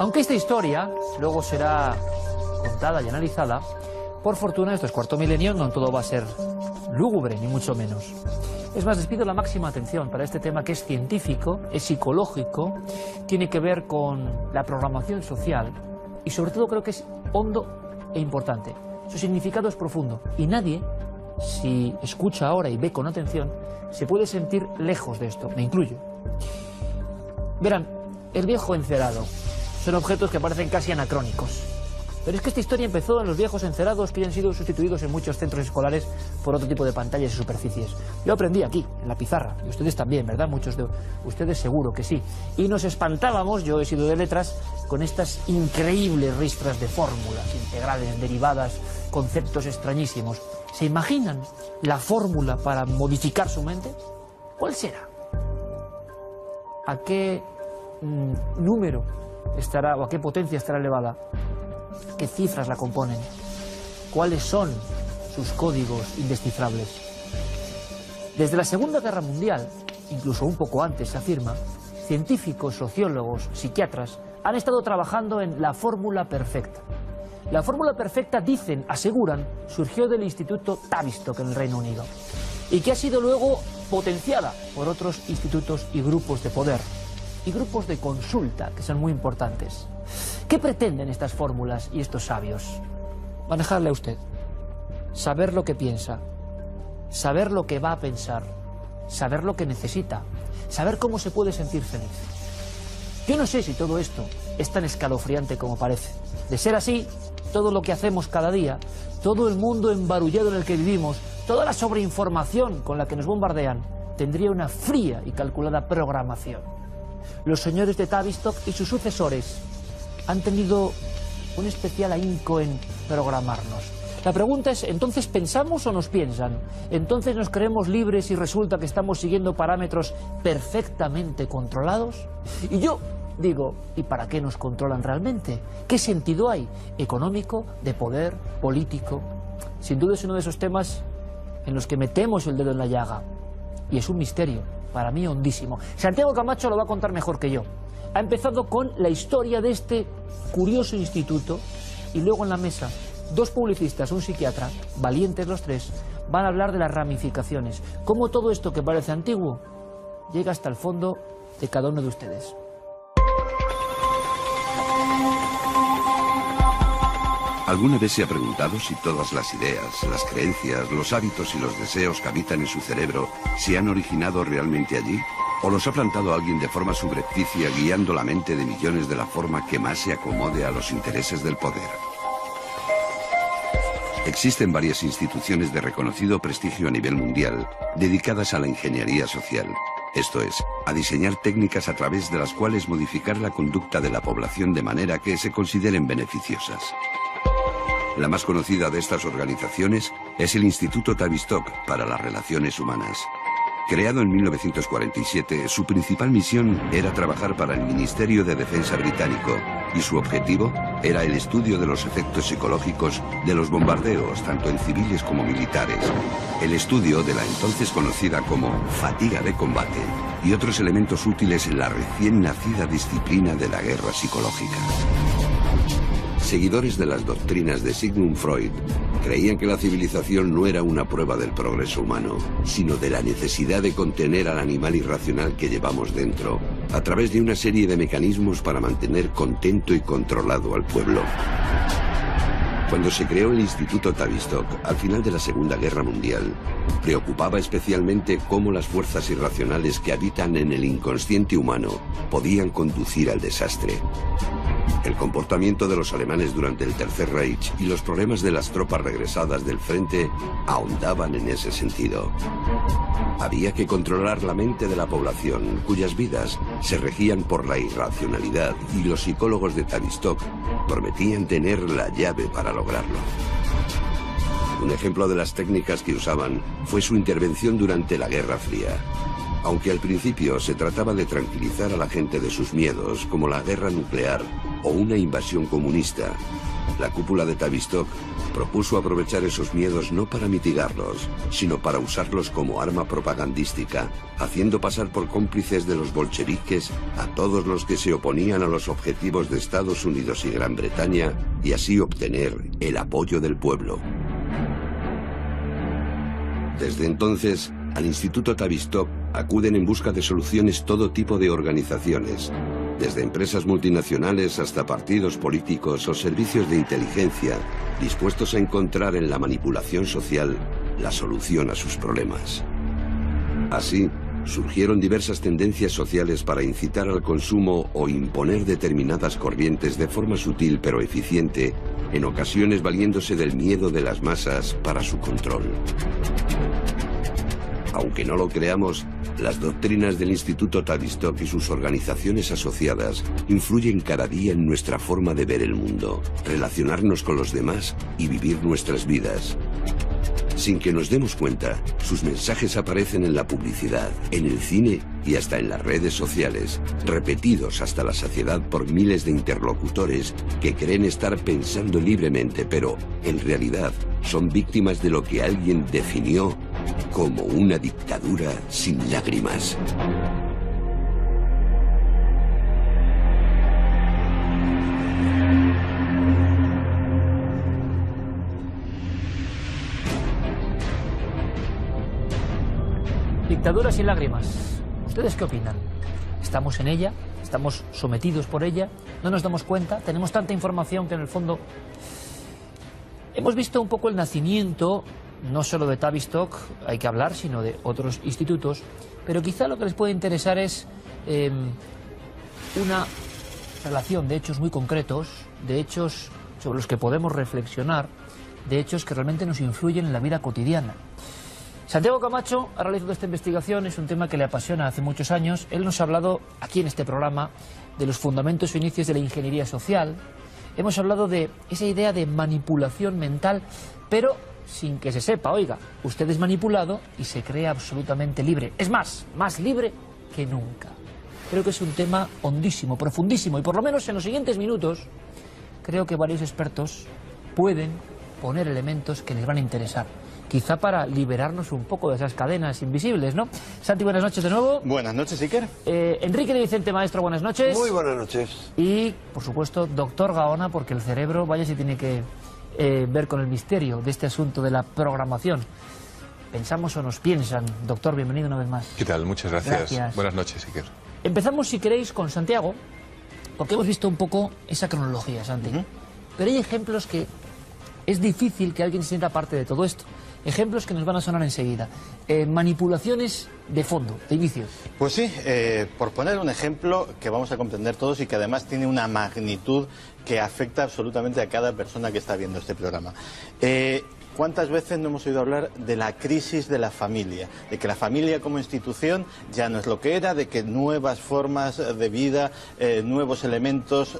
Aunque esta historia luego será contada y analizada, por fortuna esto es cuarto milenio, no todo va a ser lúgubre, ni mucho menos. Es más, les pido la máxima atención para este tema que es científico, es psicológico, tiene que ver con la programación social y sobre todo creo que es hondo e importante. Su significado es profundo y nadie, si escucha ahora y ve con atención, se puede sentir lejos de esto, me incluyo. Verán, el viejo encerado son objetos que parecen casi anacrónicos. Pero es que esta historia empezó en los viejos encerados que ya han sido sustituidos en muchos centros escolares por otro tipo de pantallas y superficies. Yo aprendí aquí, en la pizarra, y ustedes también, ¿verdad? Muchos de ustedes seguro que sí. Y nos espantábamos, yo he sido de letras, con estas increíbles ristras de fórmulas, integrales, derivadas, conceptos extrañísimos. ¿Se imaginan la fórmula para modificar su mente? ¿Cuál será? ¿A qué número estará o a qué potencia estará elevada? ¿Qué cifras la componen? ¿Cuáles son sus códigos indescifrables? Desde la Segunda Guerra Mundial, incluso un poco antes se afirma, científicos, sociólogos, psiquiatras han estado trabajando en la fórmula perfecta. La fórmula perfecta, dicen, aseguran, surgió del Instituto Tavistock en el Reino Unido y que ha sido luego potenciada por otros institutos y grupos de poder y grupos de consulta que son muy importantes. ¿Qué pretenden estas fórmulas y estos sabios? Manejarle a usted, saber lo que piensa, saber lo que va a pensar, saber lo que necesita, saber cómo se puede sentir feliz. Yo no sé si todo esto es tan escalofriante como parece. De ser así, todo lo que hacemos cada día, todo el mundo embarullado en el que vivimos, toda la sobreinformación con la que nos bombardean, tendría una fría y calculada programación. Los señores de Tavistock y sus sucesores han tenido un especial ahínco en programarnos. La pregunta es, ¿entonces pensamos o nos piensan? ¿Entonces nos creemos libres y resulta que estamos siguiendo parámetros perfectamente controlados? Y yo digo, ¿y para qué nos controlan realmente? ¿Qué sentido hay? ¿Económico? ¿De poder? ¿Político? Sin duda es uno de esos temas en los que metemos el dedo en la llaga. Y es un misterio, para mí hondísimo. Santiago Camacho lo va a contar mejor que yo. Ha empezado con la historia de este curioso instituto y luego en la mesa dos publicistas, un psiquiatra, valientes los tres, van a hablar de las ramificaciones. Cómo todo esto que parece antiguo llega hasta el fondo de cada uno de ustedes. ¿Alguna vez se ha preguntado si todas las ideas, las creencias, los hábitos y los deseos que habitan en su cerebro se han originado realmente allí? ¿O los ha plantado alguien de forma subrepticia guiando la mente de millones de la forma que más se acomode a los intereses del poder? Existen varias instituciones de reconocido prestigio a nivel mundial dedicadas a la ingeniería social. Esto es, a diseñar técnicas a través de las cuales modificar la conducta de la población de manera que se consideren beneficiosas. La más conocida de estas organizaciones es el Instituto Tavistock para las Relaciones Humanas. Creado en 1947, su principal misión era trabajar para el Ministerio de Defensa británico y su objetivo era el estudio de los efectos psicológicos de los bombardeos, tanto en civiles como militares, el estudio de la entonces conocida como fatiga de combate y otros elementos útiles en la recién nacida disciplina de la guerra psicológica. Seguidores de las doctrinas de Sigmund Freud creían que la civilización no era una prueba del progreso humano, sino de la necesidad de contener al animal irracional que llevamos dentro, a través de una serie de mecanismos para mantener contento y controlado al pueblo. Cuando se creó el Instituto Tavistock, al final de la Segunda Guerra Mundial, preocupaba especialmente cómo las fuerzas irracionales que habitan en el inconsciente humano podían conducir al desastre. El comportamiento de los alemanes durante el Tercer Reich y los problemas de las tropas regresadas del frente ahondaban en ese sentido. Había que controlar la mente de la población, cuyas vidas se regían por la irracionalidad, y los psicólogos de Tavistock prometían tener la llave para lograrlo. Un ejemplo de las técnicas que usaban fue su intervención durante la Guerra Fría. Aunque al principio se trataba de tranquilizar a la gente de sus miedos, como la guerra nuclear o una invasión comunista, la cúpula de Tavistock propuso aprovechar esos miedos no para mitigarlos, sino para usarlos como arma propagandística, haciendo pasar por cómplices de los bolcheviques a todos los que se oponían a los objetivos de Estados Unidos y Gran Bretaña y así obtener el apoyo del pueblo. Desde entonces, al Instituto Tavistock acuden en busca de soluciones todo tipo de organizaciones, desde empresas multinacionales hasta partidos políticos o servicios de inteligencia, dispuestos a encontrar en la manipulación social la solución a sus problemas. Así, surgieron diversas tendencias sociales para incitar al consumo o imponer determinadas corrientes de forma sutil pero eficiente, en ocasiones valiéndose del miedo de las masas para su control. Aunque no lo creamos, las doctrinas del Instituto Tavistock y sus organizaciones asociadas influyen cada día en nuestra forma de ver el mundo, relacionarnos con los demás y vivir nuestras vidas. Sin que nos demos cuenta, sus mensajes aparecen en la publicidad, en el cine y hasta en las redes sociales, repetidos hasta la saciedad por miles de interlocutores que creen estar pensando libremente, pero en realidad son víctimas de lo que alguien definió como una dictadura sin lágrimas. Dictadura sin lágrimas. ¿Ustedes qué opinan? ¿Estamos en ella? ¿Estamos sometidos por ella? ¿No nos damos cuenta? ¿Tenemos tanta información que en el fondo... Hemos visto un poco el nacimiento, no solo de Tavistock, hay que hablar, sino de otros institutos, pero quizá lo que les puede interesar es una relación de hechos muy concretos, de hechos sobre los que podemos reflexionar, de hechos que realmente nos influyen en la vida cotidiana. Santiago Camacho ha realizado esta investigación, es un tema que le apasiona hace muchos años. Él nos ha hablado aquí en este programa de los fundamentos o inicios de la ingeniería social. Hemos hablado de esa idea de manipulación mental, pero sin que se sepa. Oiga, usted es manipulado y se cree absolutamente libre. Es más libre que nunca. Creo que es un tema hondísimo, profundísimo, y por lo menos en los siguientes minutos creo que varios expertos pueden poner elementos que les van a interesar. Quizá para liberarnos un poco de esas cadenas invisibles, ¿no? Santi, buenas noches de nuevo. Buenas noches, Iker. Enrique de Vicente Maestro, buenas noches. Muy buenas noches. Y, por supuesto, doctor Gaona, porque el cerebro, vaya si tiene que ver con el misterio de este asunto de la programación. ¿Pensamos o nos piensan? Doctor, bienvenido una vez más. ¿Qué tal? Muchas gracias. Buenas noches, Iker. Empezamos, si queréis, con Santiago, porque hemos visto un poco esa cronología, Santi. Pero hay ejemplos que es difícil que alguien se sienta parte de todo esto. Ejemplos que nos van a sonar enseguida. Manipulaciones de fondo, de inicio. Pues sí, por poner un ejemplo que vamos a comprender todos y que además tiene una magnitud que afecta absolutamente a cada persona que está viendo este programa. ¿Cuántas veces no hemos oído hablar de la crisis de la familia? De que la familia como institución ya no es lo que era, de que nuevas formas de vida, nuevos elementos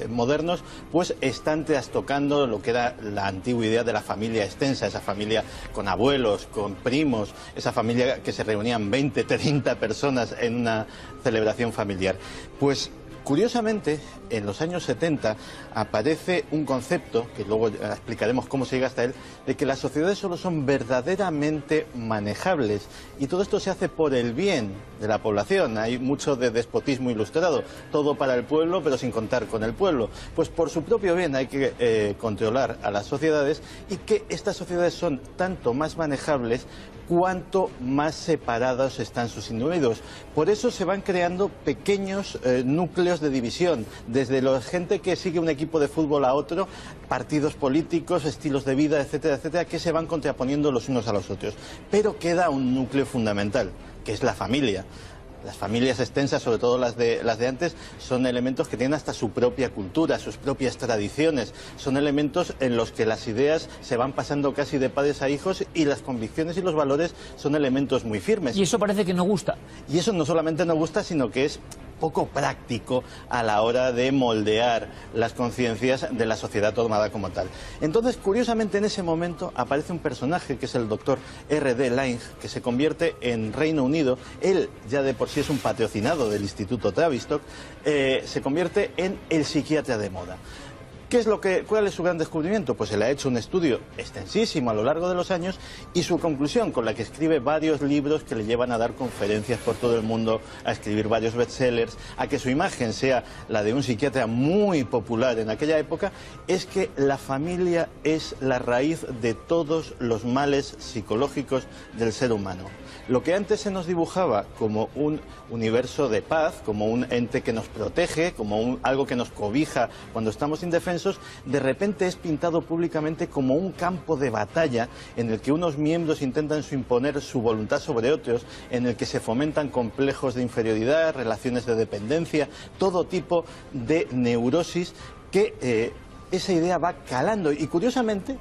modernos, pues están trastocando lo que era la antigua idea de la familia extensa, esa familia con abuelos, con primos, esa familia que se reunían 20, 30 personas en una celebración familiar. Pues curiosamente, en los años 70 aparece un concepto, que luego explicaremos cómo se llega hasta él, de que las sociedades solo son verdaderamente manejables. Y todo esto se hace por el bien de la población. Hay mucho de despotismo ilustrado, todo para el pueblo, pero sin contar con el pueblo. Pues por su propio bien hay que controlar a las sociedades, y que estas sociedades son tanto más manejables cuanto más separados están sus individuos. Por eso se van creando pequeños núcleos de división, desde la gente que sigue un equipo de fútbol a otro, partidos políticos, estilos de vida, etcétera, etcétera, que se van contraponiendo los unos a los otros. Pero queda un núcleo fundamental, que es la familia. Las familias extensas, sobre todo las de antes, son elementos que tienen hasta su propia cultura, sus propias tradiciones. Son elementos en los que las ideas se van pasando casi de padres a hijos, y las convicciones y los valores son elementos muy firmes. Y eso parece que no gusta. Y eso no solamente no gusta, sino que es poco práctico a la hora de moldear las conciencias de la sociedad tomada como tal. Entonces, curiosamente, en ese momento aparece un personaje que es el doctor R.D. Laing, que se convierte en Reino Unido. Él ya de por sí es un patrocinado del Instituto Tavistock, se convierte en el psiquiatra de moda. ¿Cuál es su gran descubrimiento? Pues él ha hecho un estudio extensísimo a lo largo de los años y su conclusión, con la que escribe varios libros que le llevan a dar conferencias por todo el mundo, a escribir varios bestsellers, a que su imagen sea la de un psiquiatra muy popular en aquella época, es que la familia es la raíz de todos los males psicológicos del ser humano. Lo que antes se nos dibujaba como un universo de paz, como un ente que nos protege, como algo que nos cobija cuando estamos indefensos, de repente es pintado públicamente como un campo de batalla en el que unos miembros intentan imponer su voluntad sobre otros, en el que se fomentan complejos de inferioridad, relaciones de dependencia, todo tipo de neurosis que esa idea va calando. Y curiosamente,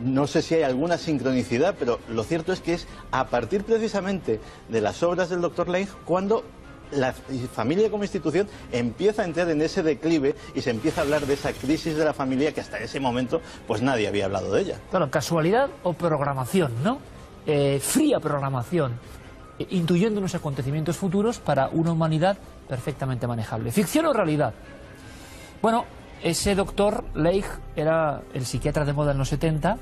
no sé si hay alguna sincronicidad, pero lo cierto es que es a partir precisamente de las obras del Dr. Leigh cuando la familia como institución empieza a entrar en ese declive y se empieza a hablar de esa crisis de la familia que hasta ese momento pues nadie había hablado de ella. Claro, casualidad o programación, ¿no? Fría programación, intuyendo unos acontecimientos futuros para una humanidad perfectamente manejable. ¿Ficción o realidad? Bueno, ese doctor Leigh era el psiquiatra de moda en los 70,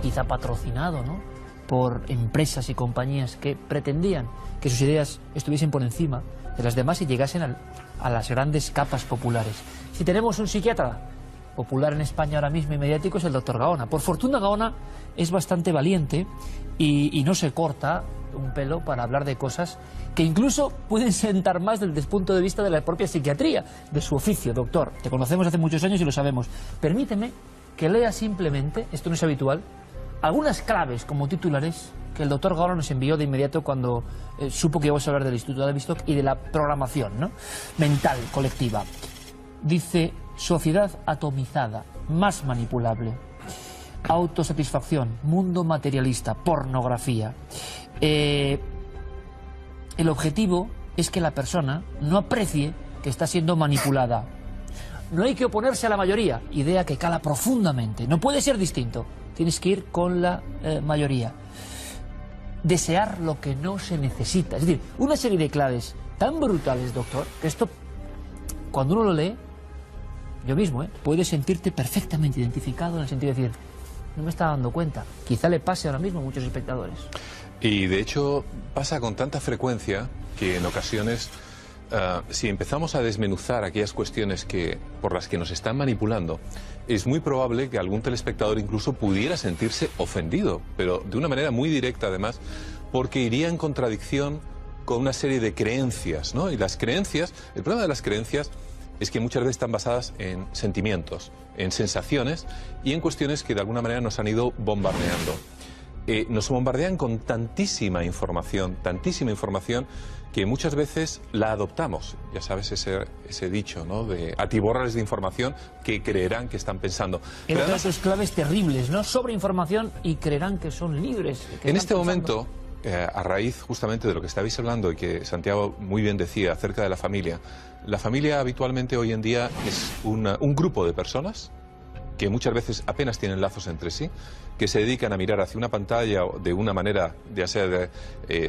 quizá patrocinado, ¿no?, por empresas y compañías que pretendían que sus ideas estuviesen por encima de las demás y llegasen a las grandes capas populares. Si tenemos un psiquiatra popular en España ahora mismo y mediático es el doctor Gaona. Por fortuna Gaona es bastante valiente y no se corta un pelo para hablar de cosas que incluso pueden sentar más desde el punto de vista de la propia psiquiatría, de su oficio. Doctor, te conocemos hace muchos años y lo sabemos. Permíteme que lea simplemente, esto no es habitual, algunas claves como titulares que el doctor Gaona nos envió de inmediato cuando supo que íbamos a hablar del Instituto de Tavistock y de la programación, ¿no?, mental colectiva. Dice: sociedad atomizada, más manipulable, autosatisfacción, mundo materialista, pornografía. El objetivo es que la persona no aprecie que está siendo manipulada. No hay que oponerse a la mayoría, idea que cala profundamente. No puede ser distinto, tienes que ir con la mayoría. Desear lo que no se necesita. Es decir, una serie de claves tan brutales, doctor, que esto, cuando uno lo lee, yo mismo, puedes sentirte perfectamente identificado en el sentido de decir, no me estaba dando cuenta. Quizá le pase ahora mismo a muchos espectadores. Y de hecho pasa con tanta frecuencia que en ocasiones, si empezamos a desmenuzar aquellas cuestiones por las que nos están manipulando, es muy probable que algún telespectador incluso pudiera sentirse ofendido, pero de una manera muy directa además, porque iría en contradicción con una serie de creencias, ¿no? Y las creencias, el problema de las creencias es que muchas veces están basadas en sentimientos, en sensaciones y en cuestiones que de alguna manera nos han ido bombardeando. Nos bombardean con tantísima información que muchas veces la adoptamos. Ya sabes ese dicho, ¿no?, de atiborrarles de información que creerán que están pensando. Pero además, sus claves terribles, ¿no?, sobre información y creerán que son libres. En este momento, a raíz justamente de lo que estabais hablando y que Santiago muy bien decía acerca de la familia habitualmente hoy en día es un grupo de personas que muchas veces apenas tienen lazos entre sí, que se dedican a mirar hacia una pantalla de una manera, ya sea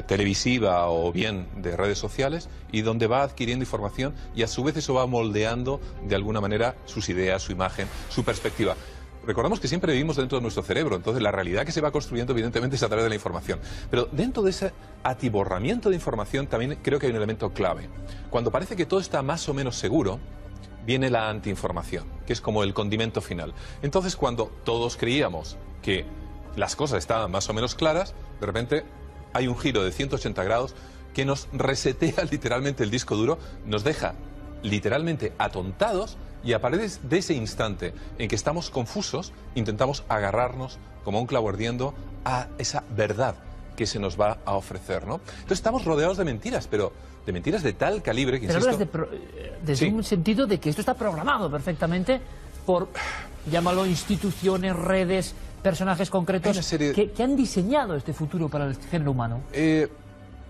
televisiva o bien de redes sociales, y donde va adquiriendo información y a su vez eso va moldeando de alguna manera sus ideas, su imagen, su perspectiva. Recordamos que siempre vivimos dentro de nuestro cerebro, entonces la realidad que se va construyendo evidentemente es a través de la información. Pero dentro de ese atiborramiento de información también creo que hay un elemento clave. Cuando parece que todo está más o menos seguro, viene la antiinformación, que es como el condimento final. Entonces, cuando todos creíamos que las cosas estaban más o menos claras, de repente hay un giro de 180 grados que nos resetea literalmente el disco duro, nos deja literalmente atontados y a partir de ese instante en que estamos confusos, intentamos agarrarnos como un clavo ardiendo a esa verdad que se nos va a ofrecer, ¿no? Entonces estamos rodeados de mentiras, pero de mentiras de tal calibre que, pero insisto... desde un sentido de que esto está programado perfectamente por, llámalo, instituciones, redes, personajes concretos que han diseñado este futuro para el género humano.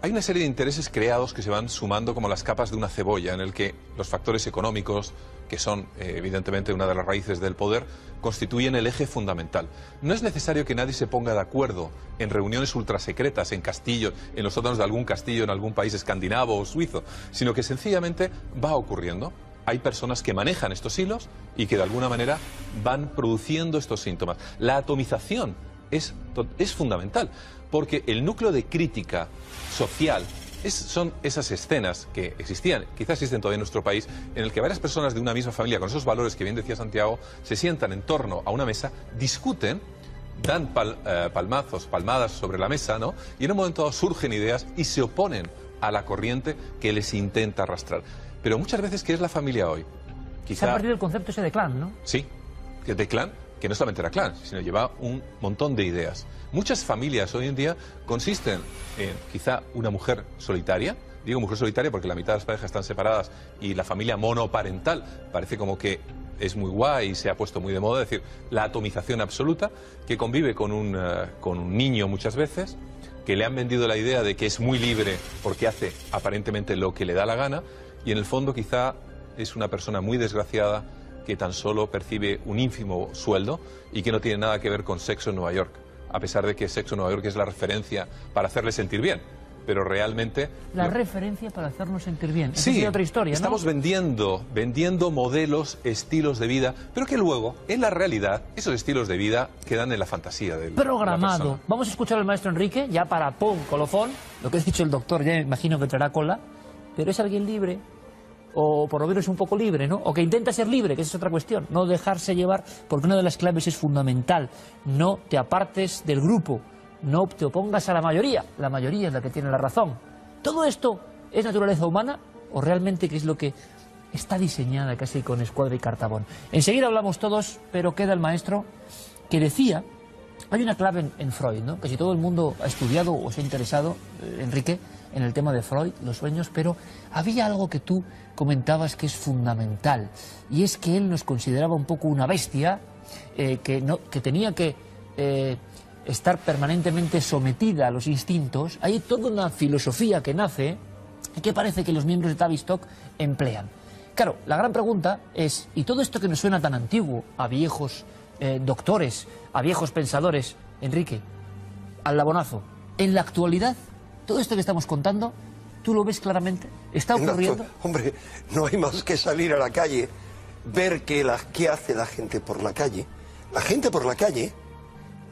Hay una serie de intereses creados que se van sumando como las capas de una cebolla, en el que los factores económicos, que son evidentemente una de las raíces del poder, constituyen el eje fundamental. No es necesario que nadie se ponga de acuerdo en reuniones ultrasecretas, en castillos, en los sótanos de algún castillo en algún país escandinavo o suizo, sino que sencillamente va ocurriendo. hay personas que manejan estos hilos y que de alguna manera van produciendo estos síntomas. La atomización es fundamental, porque el núcleo de crítica social son esas escenas que existían, quizás existen todavía en nuestro país, en el que varias personas de una misma familia, con esos valores que bien decía Santiago, se sientan en torno a una mesa, discuten, dan palmadas sobre la mesa, ¿no? Y en un momento dado surgen ideas y se oponen a la corriente que les intenta arrastrar. Pero muchas veces, ¿qué es la familia hoy? Quizá... Se ha perdido el concepto ese de clan, ¿no? Sí, de clan, que no solamente era clan, sino lleva un montón de ideas. Muchas familias hoy en día consisten en quizá una mujer solitaria. Digo mujer solitaria porque la mitad de las parejas están separadas y la familia monoparental parece como que es muy guay y se ha puesto muy de moda, es decir, la atomización absoluta, que convive con un niño muchas veces, que le han vendido la idea de que es muy libre porque hace aparentemente lo que le da la gana, y en el fondo quizá es una persona muy desgraciada que tan solo percibe un ínfimo sueldo y que no tiene nada que ver con Sexo en Nueva York, a pesar de que Sexo en Nueva York es la referencia para hacerle sentir bien. Pero realmente... La referencia para hacernos sentir bien. Sí, es otra historia, ¿no? Estamos vendiendo modelos, estilos de vida, pero que luego, en la realidad, esos estilos de vida quedan en la fantasía del programado. Vamos a escuchar al maestro Enrique, ya para pum, colofón. Lo que ha dicho el doctor, ya imagino que traerá cola. Pero es alguien libre, o por lo menos un poco libre, ¿no? O que intenta ser libre, que esa es otra cuestión. No dejarse llevar, porque una de las claves es fundamental. No te apartes del grupo. No te opongas a la mayoría es la que tiene la razón. ¿Todo esto es naturaleza humana o realmente qué es lo que está diseñada casi con escuadra y cartabón? Enseguida hablamos todos, pero queda el maestro que decía, hay una clave en Freud, ¿no? Que si todo el mundo ha estudiado o se ha interesado, Enrique, en el tema de Freud, los sueños, pero había algo que tú comentabas que es fundamental, y es que él nos consideraba un poco una bestia que tenía que... estar permanentemente sometida a los instintos. Hay toda una filosofía que nace y que parece que los miembros de Tavistock emplean. Claro, la gran pregunta es, ¿y todo esto que nos suena tan antiguo a viejos doctores, a viejos pensadores, Enrique, al labonazo, en la actualidad, todo esto que estamos contando, ¿tú lo ves claramente? ¿Está ocurriendo? Hombre, no hay más que salir a la calle, ver qué hace la gente por la calle. La gente por la calle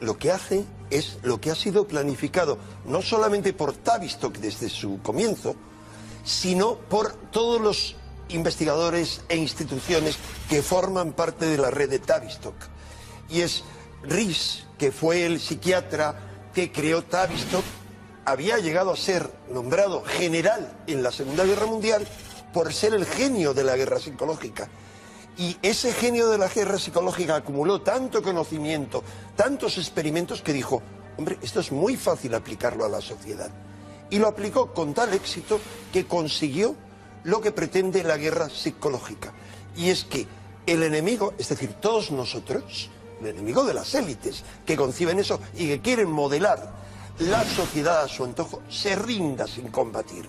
lo que hace es lo que ha sido planificado no solamente por Tavistock desde su comienzo, sino por todos los investigadores e instituciones que forman parte de la red de Tavistock. Y es Rees, que fue el psiquiatra que creó Tavistock, había llegado a ser nombrado general en la Segunda Guerra Mundial por ser el genio de la guerra psicológica. Y ese genio de la guerra psicológica acumuló tanto conocimiento, tantos experimentos, que dijo, hombre, esto es muy fácil aplicarlo a la sociedad. Y lo aplicó con tal éxito que consiguió lo que pretende la guerra psicológica. Y es que el enemigo, es decir, todos nosotros, el enemigo de las élites que conciben eso y que quieren modelar la sociedad a su antojo, se rinda sin combatir,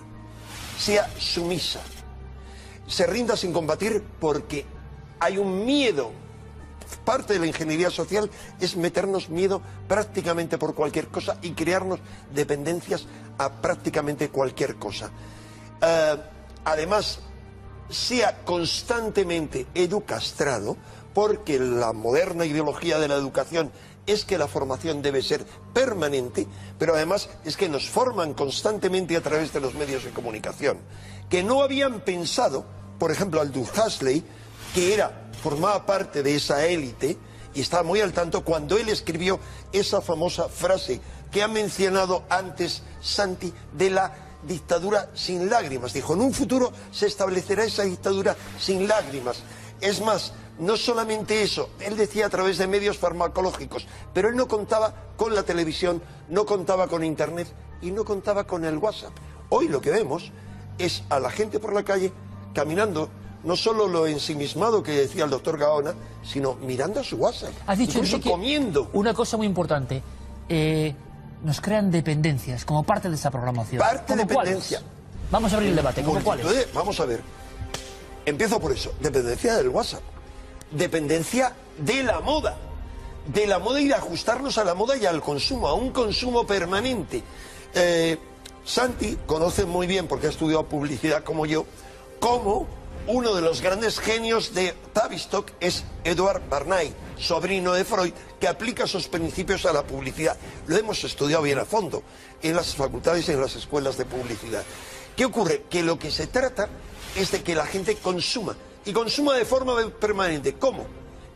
sea sumisa, se rinda sin combatir porque hay un miedo. Parte de la ingeniería social es meternos miedo prácticamente por cualquier cosa y crearnos dependencias a prácticamente cualquier cosa. Además, sea constantemente educastrado, porque la moderna ideología de la educación es que la formación debe ser permanente, pero además es que nos forman constantemente a través de los medios de comunicación, que no habían pensado, por ejemplo, Aldous Huxley, que formaba parte de esa élite y estaba muy al tanto cuando él escribió esa famosa frase que ha mencionado antes Santi, de la dictadura sin lágrimas. Dijo, en un futuro se establecerá esa dictadura sin lágrimas. Es más, no solamente eso, él decía a través de medios farmacológicos, pero él no contaba con la televisión, no contaba con Internet y no contaba con el WhatsApp. Hoy lo que vemos es a la gente por la calle caminando, no solo lo ensimismado que decía el doctor Gaona, sino mirando a su WhatsApp. Has dicho, incluso comiendo. Una cosa muy importante, nos crean dependencias como parte de esa programación. Parte de dependencia. ¿Cuáles? Vamos a abrir el debate, ¿cómo cuáles? Vamos a ver. Empiezo por eso, dependencia del WhatsApp, dependencia de la moda y de ajustarnos a la moda y al consumo, a un consumo permanente. Santi conoce muy bien, porque ha estudiado publicidad como yo, cómo uno de los grandes genios de Tavistock es Edward Barnay, sobrino de Freud, que aplica esos principios a la publicidad. Lo hemos estudiado bien a fondo en las facultades y en las escuelas de publicidad. ¿Qué ocurre? Que lo que se trata es de que la gente consuma, y consuma de forma permanente. ¿Cómo?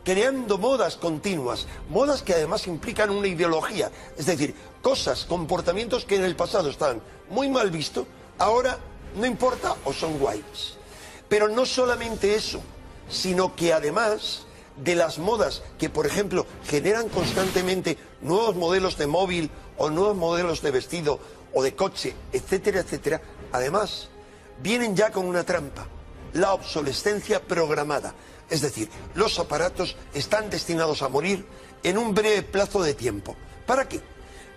Creando modas continuas, modas que además implican una ideología, es decir, cosas, comportamientos que en el pasado estaban muy mal vistos, ahora no importa o son guays. Pero no solamente eso, sino que además de las modas que, por ejemplo, generan constantemente nuevos modelos de móvil o nuevos modelos de vestido o de coche, etcétera, etcétera, además vienen ya con una trampa, la obsolescencia programada. Es decir, los aparatos están destinados a morir en un breve plazo de tiempo. ¿Para qué?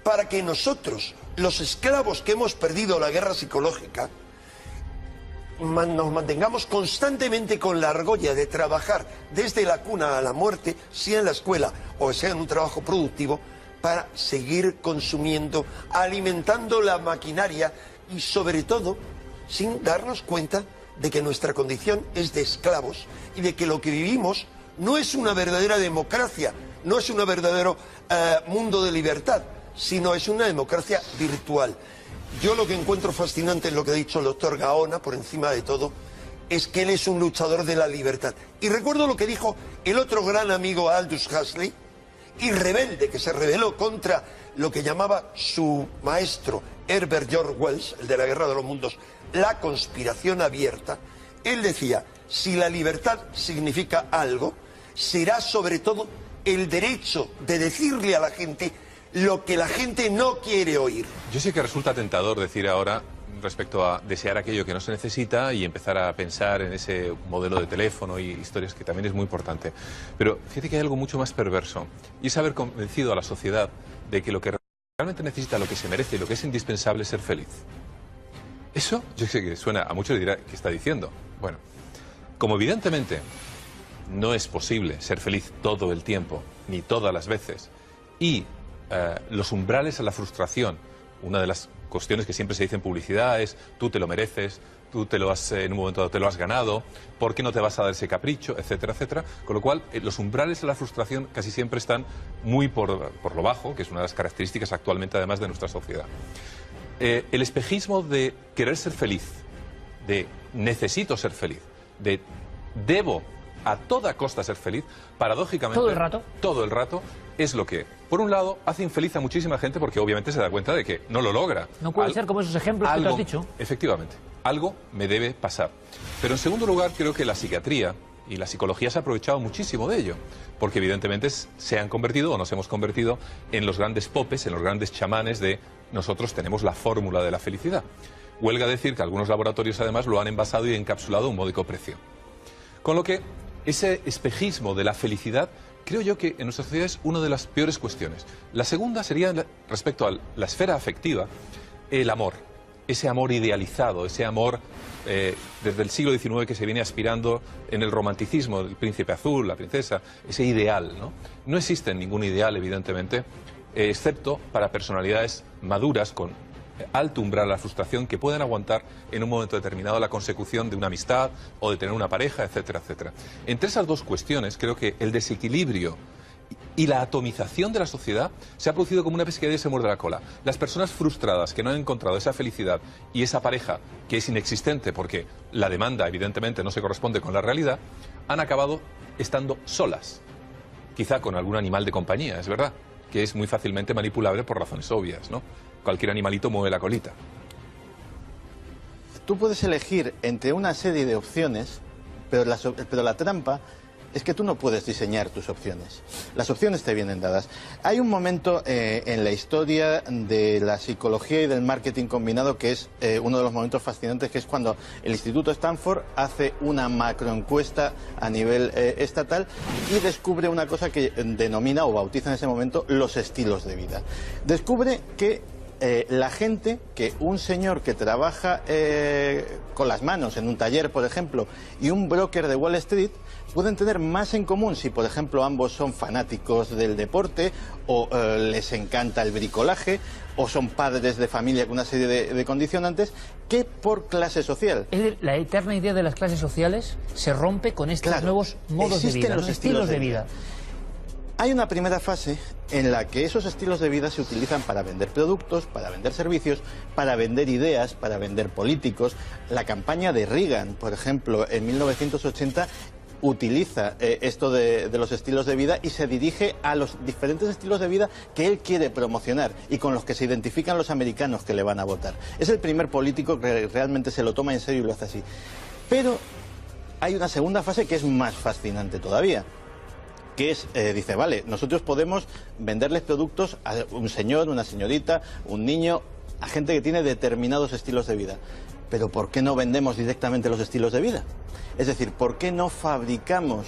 Para que nosotros, los esclavos que hemos perdido la guerra psicológica, nos mantengamos constantemente con la argolla de trabajar desde la cuna a la muerte, sea en la escuela o sea en un trabajo productivo, para seguir consumiendo, alimentando la maquinaria y sobre todo sin darnos cuenta de que nuestra condición es de esclavos y de que lo que vivimos no es una verdadera democracia, no es un verdadero mundo de libertad, sino es una democracia virtual. Yo lo que encuentro fascinante en lo que ha dicho el doctor Gaona, por encima de todo, es que él es un luchador de la libertad. Y recuerdo lo que dijo el otro gran amigo Aldous Huxley, y rebelde, que se rebeló contra lo que llamaba su maestro Herbert George Wells, el de la Guerra de los Mundos, la conspiración abierta. Él decía, si la libertad significa algo, será sobre todo el derecho de decirle a la gente lo que la gente no quiere oír. Yo sé que resulta tentador decir ahora respecto a desear aquello que no se necesita y empezar a pensar en ese modelo de teléfono y historias que también es muy importante. Pero fíjate que hay algo mucho más perverso, y es haber convencido a la sociedad de que lo que realmente necesita, lo que se merece y lo que es indispensable es ser feliz. Eso, yo sé que suena, a muchos les dirá, ¿qué está diciendo? Bueno, como evidentemente no es posible ser feliz todo el tiempo, ni todas las veces, y los umbrales a la frustración, una de las cuestiones que siempre se dice en publicidad es tú te lo mereces, tú te lo has, en un momento dado te lo has ganado, ¿por qué no te vas a dar ese capricho?, etcétera, etcétera. Con lo cual, los umbrales a la frustración casi siempre están muy por lo bajo, que es una de las características actualmente además de nuestra sociedad. El espejismo de querer ser feliz, de necesito ser feliz, de debo a toda costa ser feliz, paradójicamente todo el rato es lo que, por un lado, hace infeliz a muchísima gente porque obviamente se da cuenta de que no lo logra. No puede ser como esos ejemplos que te has dicho. Efectivamente, algo me debe pasar. Pero en segundo lugar, creo que la psiquiatría y la psicología se ha aprovechado muchísimo de ello, porque evidentemente se han convertido o nos hemos convertido en los grandes popes, en los grandes chamanes de nosotros tenemos la fórmula de la felicidad. Huelga decir que algunos laboratorios además lo han envasado y encapsulado a un módico precio. Con lo que ese espejismo de la felicidad creo yo que en nuestra sociedad es una de las peores cuestiones. La segunda sería respecto a la esfera afectiva, el amor. Ese amor idealizado, ese amor desde el siglo XIX que se viene aspirando en el romanticismo del príncipe azul, la princesa, ese ideal, ¿no? No existe ningún ideal, evidentemente, excepto para personalidades maduras con alto umbral a la frustración que pueden aguantar en un momento determinado la consecución de una amistad o de tener una pareja, etcétera, etcétera. Entre esas dos cuestiones creo que el desequilibrio y la atomización de la sociedad se ha producido como una pescadilla y se muerde la cola. Las personas frustradas que no han encontrado esa felicidad y esa pareja que es inexistente porque la demanda evidentemente no se corresponde con la realidad, han acabado estando solas, quizá con algún animal de compañía, es verdad, que es muy fácilmente manipulable por razones obvias, ¿no? Cualquier animalito mueve la colita. Tú puedes elegir entre una serie de opciones, pero la trampa es que tú no puedes diseñar tus opciones. Las opciones te vienen dadas. Hay un momento en la historia de la psicología y del marketing combinado que es uno de los momentos fascinantes, que es cuando el Instituto Stanford hace una macroencuesta a nivel estatal y descubre una cosa que denomina o bautiza en ese momento los estilos de vida. Descubre que la gente, que un señor que trabaja con las manos en un taller, por ejemplo, y un broker de Wall Street, pueden tener más en común si, por ejemplo, ambos son fanáticos del deporte o les encanta el bricolaje, o son padres de familia con una serie de condicionantes, que por clase social. La eterna idea de las clases sociales se rompe con estos nuevos modos de vida, los estilos de vida. Hay una primera fase en la que esos estilos de vida se utilizan para vender productos, para vender servicios, para vender ideas, para vender políticos. La campaña de Reagan, por ejemplo, en 1980, utiliza esto de los estilos de vida y se dirige a los diferentes estilos de vida que él quiere promocionar y con los que se identifican los americanos que le van a votar. Es el primer político que realmente se lo toma en serio y lo hace así. Pero hay una segunda fase que es más fascinante todavía, que es, dice, vale, nosotros podemos venderles productos a un señor, una señorita, un niño, a gente que tiene determinados estilos de vida. Pero ¿por qué no vendemos directamente los estilos de vida? Es decir, ¿por qué no fabricamos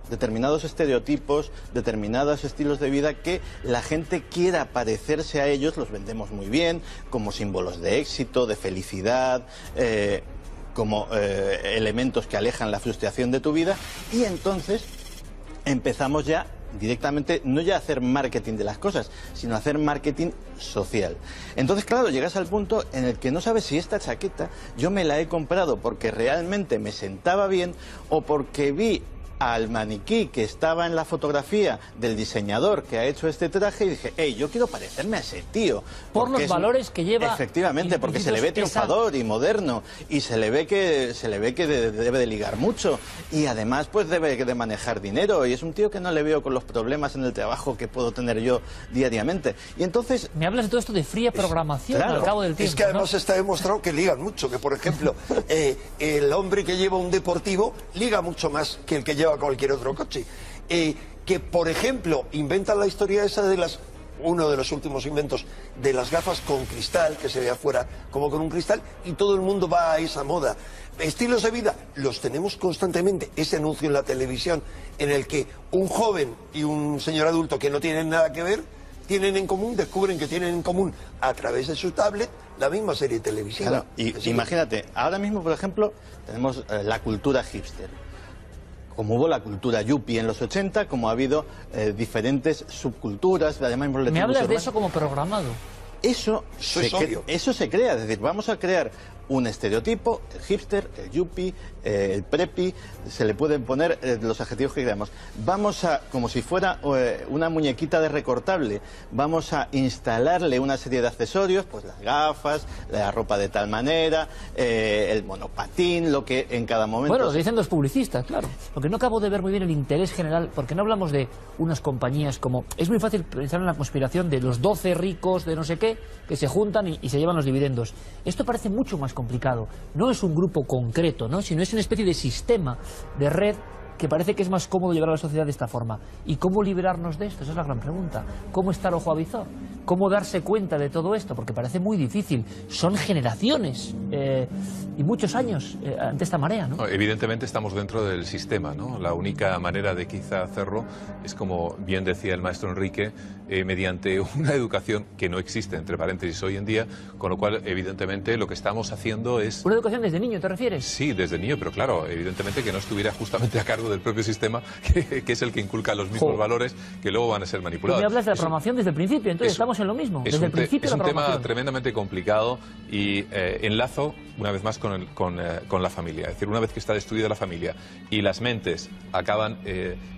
determinados estereotipos, determinados estilos de vida que la gente quiera parecerse a ellos? Los vendemos muy bien, como símbolos de éxito, de felicidad, como elementos que alejan la frustración de tu vida, y entonces empezamos ya directamente, no ya a hacer marketing de las cosas, sino a hacer marketing social. Entonces, claro, llegas al punto en el que no sabes si esta chaqueta yo me la he comprado porque realmente me sentaba bien o porque vi al maniquí que estaba en la fotografía del diseñador que ha hecho este traje y dije, hey, yo quiero parecerme a ese tío. Por los valores que lleva. Efectivamente, porque se le ve triunfador y moderno y se le ve que debe de ligar mucho y además pues debe de manejar dinero y es un tío que no le veo con los problemas en el trabajo que puedo tener yo diariamente. Y entonces... Me hablas de todo esto de fría programación al cabo del tiempo. Es que además está demostrado que ligan mucho, que por ejemplo el hombre que lleva un deportivo liga mucho más que el que lleva cualquier otro coche. Que por ejemplo inventan la historia esa de uno de los últimos inventos de las gafas con cristal, que se ve afuera como con un cristal, y todo el mundo va a esa moda. Estilos de vida los tenemos constantemente. Ese anuncio en la televisión en el que un joven y un señor adulto que no tienen nada que ver tienen en común, descubren que tienen en común a través de su tablet la misma serie televisiva. Claro, y imagínate, ahora mismo por ejemplo tenemos la cultura hipster. Como hubo la cultura yuppie en los 80, como ha habido diferentes subculturas. Me hablas de eso como programado. Eso se crea, es decir, vamos a crear un estereotipo, el hipster, el yuppie, el preppy, se le pueden poner los adjetivos que queramos. Vamos a, como si fuera una muñequita de recortable, vamos a instalarle una serie de accesorios, pues las gafas, la ropa de tal manera, el monopatín, lo que en cada momento... Bueno, lo dicen los publicistas, claro. Lo que no acabo de ver muy bien el interés general, porque no hablamos de unas compañías como... Es muy fácil pensar en la conspiración de los 12 ricos de no sé qué, que se juntan y se llevan los dividendos. Esto parece mucho más complicado. No es un grupo concreto, ¿no?, sino es una especie de sistema, de red, que parece que es más cómodo llevar a la sociedad de esta forma. ¿Y cómo liberarnos de esto? Esa es la gran pregunta. ¿Cómo estar ojo a visor? ¿Cómo darse cuenta de todo esto? Porque parece muy difícil. Son generaciones y muchos años ante esta marea, ¿no? Evidentemente estamos dentro del sistema, ¿no? La única manera de quizá hacerlo es, como bien decía el maestro Enrique, mediante una educación que no existe, entre paréntesis, hoy en día, con lo cual, evidentemente, lo que estamos haciendo es... ¿Una educación desde niño, te refieres? Sí, desde niño, pero claro, evidentemente que no estuviera justamente a cargo del propio sistema, que es el que inculca los mismos valores que luego van a ser manipulados. Tú me hablas de la programación desde el principio, entonces estamos en lo mismo, desde el principio. Es un tema tremendamente complicado y enlazo una vez más con la familia. Es decir, una vez que está destruida la familia y las mentes acaban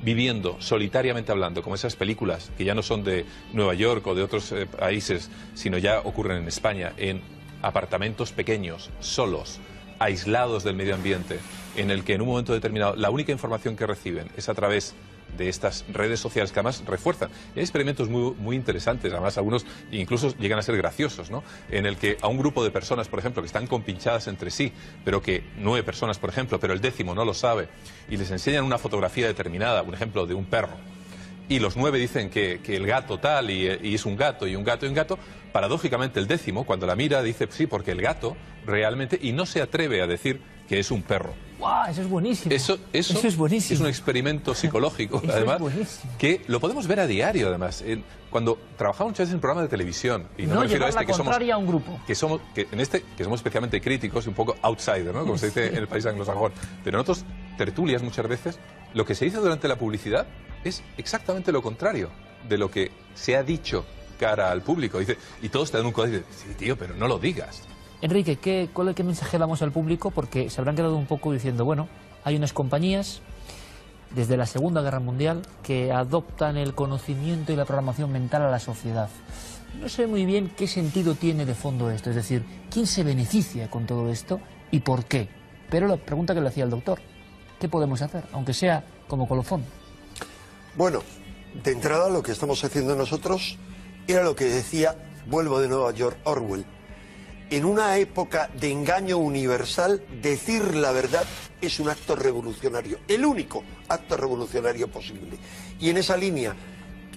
viviendo solitariamente hablando, como esas películas que ya no son de Nueva York o de otros países, sino ya ocurren en España, en apartamentos pequeños, solos, aislados del medio ambiente, en el que en un momento determinado la única información que reciben es a través de estas redes sociales que además refuerzan. Hay experimentos muy interesantes, además algunos incluso llegan a ser graciosos, ¿no?, en el que a un grupo de personas, por ejemplo, que están compinchadas entre sí, pero que 9 personas, por ejemplo, pero el 10º no lo sabe, y les enseñan una fotografía determinada, un ejemplo de un perro, y los 9 dicen que el gato tal, y es un gato, y un gato, y un gato, paradójicamente el 10º, cuando la mira, dice sí, porque el gato realmente, y no se atreve a decir que es un perro. ¡Guau! Eso es buenísimo. Eso es buenísimo. Es un experimento psicológico, además, que lo podemos ver a diario, además. Cuando trabajamos muchas veces en programas de televisión, y no me refiero a este que somos, a un grupo. que somos especialmente críticos y un poco outsider, ¿no?, como se dice en el país anglosajón. Pero en otras tertulias muchas veces lo que se dice durante la publicidad es exactamente lo contrario de lo que se ha dicho cara al público. Dice, y todos te dan un código y dicen, sí, tío, pero no lo digas. Enrique, ¿qué mensaje damos al público? Porque se habrán quedado un poco diciendo, bueno, hay unas compañías desde la Segunda Guerra Mundial que adoptan el conocimiento y la programación mental a la sociedad. No sé muy bien qué sentido tiene de fondo esto, es decir, ¿quién se beneficia con todo esto y por qué? Pero la pregunta que le hacía el doctor, ¿qué podemos hacer, aunque sea como colofón? Bueno, de entrada lo que estamos haciendo nosotros era lo que decía, vuelvo de nuevo a George Orwell, en una época de engaño universal, decir la verdad es un acto revolucionario, el único acto revolucionario posible. Y en esa línea,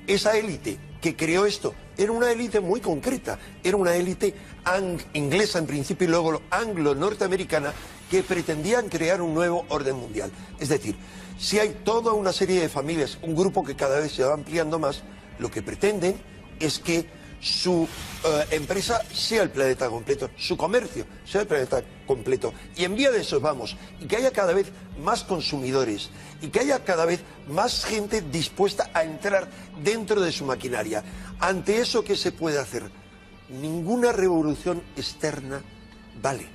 esa élite que creó esto era una élite muy concreta, era una élite inglesa en principio y luego anglo-norteamericana que pretendían crear un nuevo orden mundial. Es decir, si hay toda una serie de familias, un grupo que cada vez se va ampliando más, lo que pretenden es que su empresa sea el planeta completo, su comercio sea el planeta completo. Y en vía de eso vamos, y que haya cada vez más consumidores, y que haya cada vez más gente dispuesta a entrar dentro de su maquinaria. Ante eso, ¿qué se puede hacer? Ninguna revolución externa vale,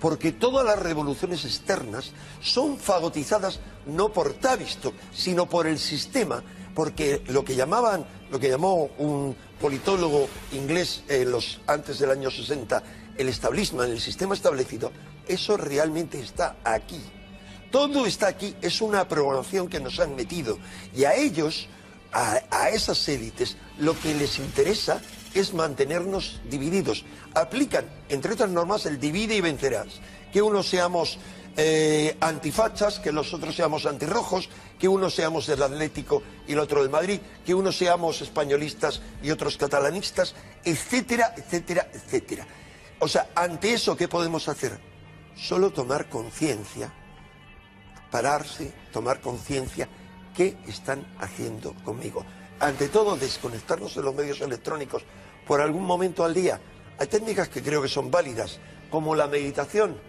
porque todas las revoluciones externas son fagotizadas no por Tavistock, sino por el sistema, porque lo que llamó un politólogo inglés antes del año 60, el establishment, el sistema establecido, eso realmente está aquí. Todo está aquí, es una programación que nos han metido. Y a ellos, a esas élites, lo que les interesa es mantenernos divididos. Aplican, entre otras normas, el divide y vencerás. Que unos seamos antifachas, que los otros seamos antirrojos, que unos seamos del Atlético y el otro del Madrid, que unos seamos españolistas y otros catalanistas, etcétera, etcétera, etcétera. O sea, ante eso, ¿qué podemos hacer? Solo tomar conciencia, pararse, tomar conciencia, ¿qué están haciendo conmigo? Ante todo, desconectarnos de los medios electrónicos por algún momento al día. Hay técnicas que creo que son válidas, como la meditación.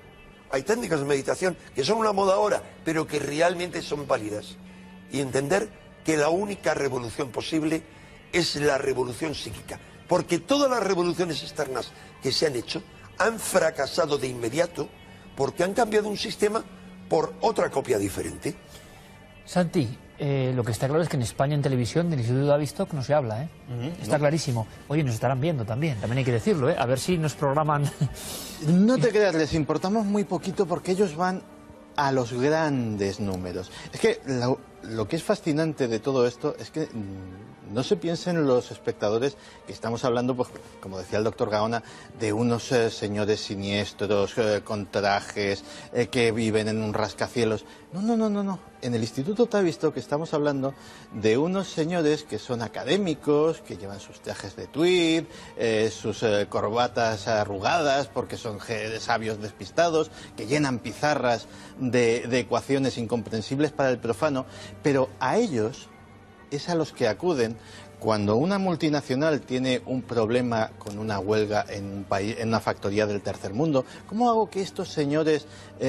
Hay técnicas de meditación que son una moda ahora, pero que realmente son válidas. Y entender que la única revolución posible es la revolución psíquica. Porque todas las revoluciones externas que se han hecho han fracasado de inmediato porque han cambiado un sistema por otra copia diferente. Santi, lo que está claro es que en España en televisión del Instituto Tavistock no se habla, ¿eh? Está clarísimo. Oye, nos estarán viendo también hay que decirlo, ¿eh? A ver si nos programan. No te creas, les importamos muy poquito porque ellos van a los grandes números. Es que lo que es fascinante de todo esto es que no se piensen los espectadores que estamos hablando, pues, como decía el doctor Gaona, de unos señores siniestros, con trajes, que viven en un rascacielos. No. En el Instituto Tavistock que estamos hablando de unos señores que son académicos, que llevan sus trajes de tweed, sus corbatas arrugadas porque son sabios despistados, que llenan pizarras de ecuaciones incomprensibles para el profano, pero a ellos es a los que acuden cuando una multinacional tiene un problema con una huelga en un país, en una factoría del tercer mundo. ¿Cómo hago que estos señores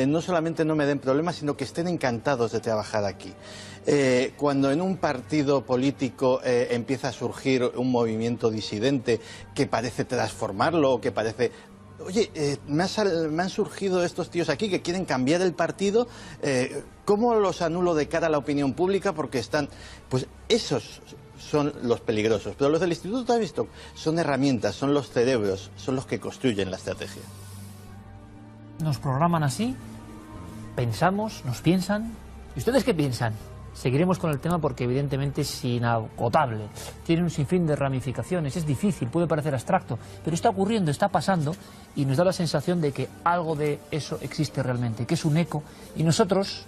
no solamente no me den problemas, sino que estén encantados de trabajar aquí? Cuando en un partido político empieza a surgir un movimiento disidente que parece transformarlo, que parece... Oye, me han surgido estos tíos aquí que quieren cambiar el partido, ¿cómo los anulo de cara a la opinión pública? Porque están... Pues esos son los peligrosos, pero los del Instituto Tavistock son herramientas, son los cerebros, son los que construyen la estrategia. Nos programan así, pensamos, nos piensan. ¿Y ustedes qué piensan? Seguiremos con el tema porque evidentemente es inagotable, tiene un sinfín de ramificaciones, es difícil, puede parecer abstracto, pero está ocurriendo, está pasando y nos da la sensación de que algo de eso existe realmente, que es un eco, y nosotros,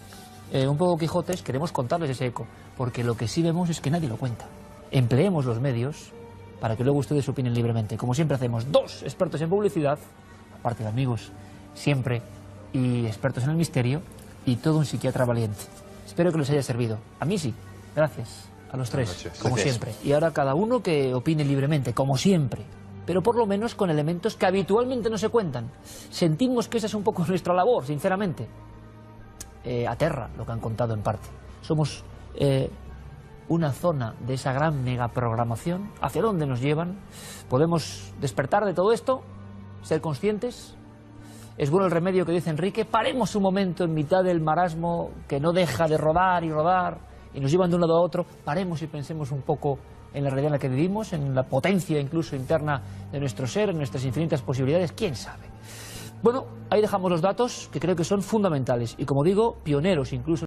un poco Quijotes, queremos contarles ese eco, porque lo que sí vemos es que nadie lo cuenta. Empleemos los medios para que luego ustedes opinen libremente, como siempre hacemos, dos expertos en publicidad, aparte de amigos siempre, y expertos en el misterio, y todo un psiquiatra valiente. Espero que les haya servido. A mí sí. Gracias a los tres, como siempre. Y ahora cada uno que opine libremente, como siempre. Pero por lo menos con elementos que habitualmente no se cuentan. Sentimos que esa es un poco nuestra labor, sinceramente. Aterra lo que han contado en parte. Somos una zona de esa gran megaprogramación? ¿Hacia dónde nos llevan? ¿Podemos despertar de todo esto? ¿Ser conscientes? ¿Es bueno el remedio que dice Enrique? Paremos un momento en mitad del marasmo que no deja de rodar y rodar y nos llevan de un lado a otro. Paremos y pensemos un poco en la realidad en la que vivimos, en la potencia incluso interna de nuestro ser, en nuestras infinitas posibilidades. ¿Quién sabe? Bueno, ahí dejamos los datos que creo que son fundamentales y, como digo, pioneros incluso